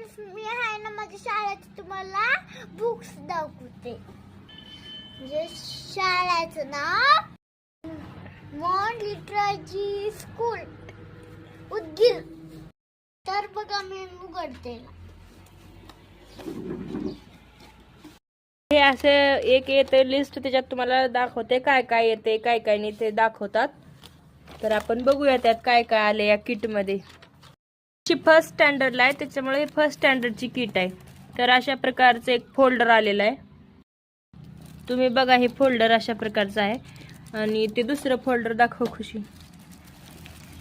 Friends, मी आहे ना माझ्या शाळेत तुम्हाला बुक्स दाखवते. म्हणजे शाळेचं नाव मॉन लिटररी स्कूल उदगीर. तर बघा मी उघडते. हे असे एक येते लिस्ट, त्याच्यात तुम्हाला दाखवते काय काय येते काय काय नाही ते दाखवतात. तर आपण बघूया त्यात काय काय आले या किट मध्ये. फर्स्ट स्टँडर्डला आहे त्याच्यामुळे हे फर्स्ट स्टँडर्डची किट आहे. तर अशा प्रकारचं एक फोल्डर आलेलं आहे. तुम्ही बघा हे फोल्डर अशा प्रकारचं आहे. आणि ते दुसरं फोल्डर दाखव खुशी.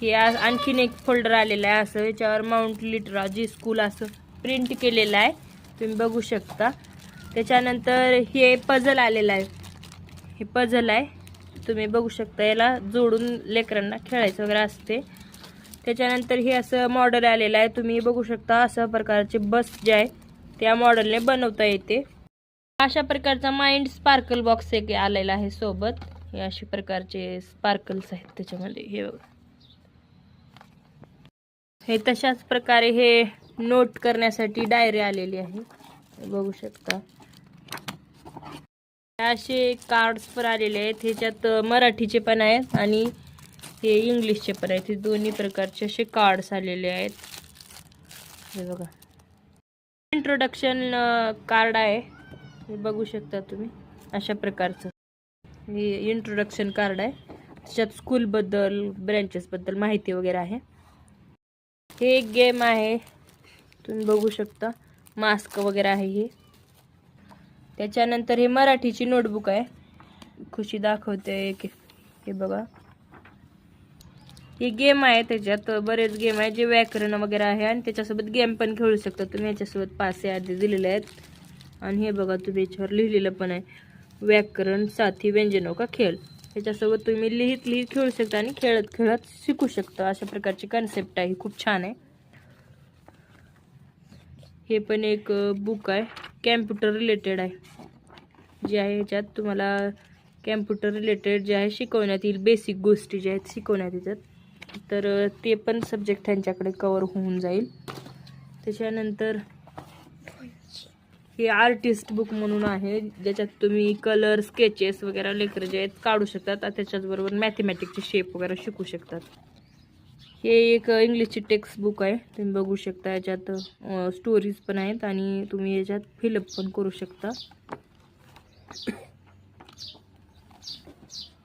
हे आणखीन एक फोल्डर आलेलं आहे असं. याच्यावर माउंट लिटररी स्कूल असं प्रिंट केलेलं आहे, तुम्ही बघू शकता. त्याच्यानंतर हे पझल आलेलं आहे. हे पझल आहे, तुम्ही बघू शकता. याला जोडून लेकरांना खेळायचं वगैरे असते. त्याच्यानंतर हे असं मॉडेल आलेलं आहे, तुम्ही बघू शकता. अशा प्रकारचे बस जे आहे त्या मॉडेलने बनवता येते. अशा प्रकारचा माइंड स्पार्कल बॉक्स एक आलेला आहे सोबत. हे अशा प्रकारचे स्पार्कल्स आहेत त्याच्यामध्ये. हे बघा, हे तशाच प्रकारे हे नोट करण्यासाठी डायरी आलेली आहे, बघू शकता. असे कार्ड्स पण आलेले आहेत. ह्याच्यात मराठीचे पण आहेत आणि हे इंग्लिशचे पण आहेत. हे दोन्ही प्रकारचे असे कार्ड्स आलेले आहेत. हे बघा, इंट्रोडक्शन कार्ड आहे, हे बघू शकता तुम्ही. अशा प्रकारचं हे इंट्रोडक्शन कार्ड आहे. त्याच्यात स्कूलबद्दल ब्रँचेसबद्दल माहिती वगैरे आहे. हे एक गेम आहे, तुम्ही बघू शकता. मास्क वगैरे आहे हे. त्याच्यानंतर हे मराठीची नोटबुक आहे, खुशी दाखवते. हे बघा, हे गेम आहे. त्याच्यात बरेच गेम आहे जे व्याकरण वगैरे आहे आणि त्याच्यासोबत गेम पण खेळू शकता तुम्ही. याच्यासोबत पासे आधी दिलेले आहेत आणि हे बघा तुम्ही याच्यावर लिहिलेलं पण आहे, व्याकरण साथी व्यंजनों का खेळ. त्याच्यासोबत तुम्ही लिहित लिहित खेळू शकता आणि खेळत खेळत शिकू शकता. अशा प्रकारची कन्सेप्ट आहे, खूप छान आहे. हे पण एक बुक आहे, कॅम्प्युटर रिलेटेड आहे, जे आहे ह्याच्यात तुम्हाला कॅम्प्युटर रिलेटेड जे आहे शिकवण्यात येईल. बेसिक गोष्टी ज्या आहेत शिकवण्यात येतात, तर ते पण सब्जेक्ट त्यांच्याकडे कवर होऊन जाईल. त्याच्यानंतर हे आर्टिस्ट बुक म्हणून आहे, ज्याच्यात तुम्ही कलर स्केचेस वगैरे लेकर जे आहेत काढू शकतात. त्याच्याचबरोबर मॅथमॅटिकचे शेप वगैरे शिकू शकतात. हे एक इंग्लिशची टेक्स्ट बुक आहे, तुम्ही बघू शकता. याच्यात स्टोरीज पण आहेत आणि तुम्ही याच्यात फिलअप पण करू शकता.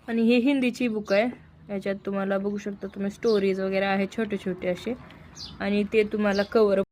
आणि हे हिंदीची बुक आहे, याच्यात तुम्हाला बघू शकता तुम्ही स्टोरीज वगैरे आहे छोटे छोटे असे, आणि ते तुम्हाला कवर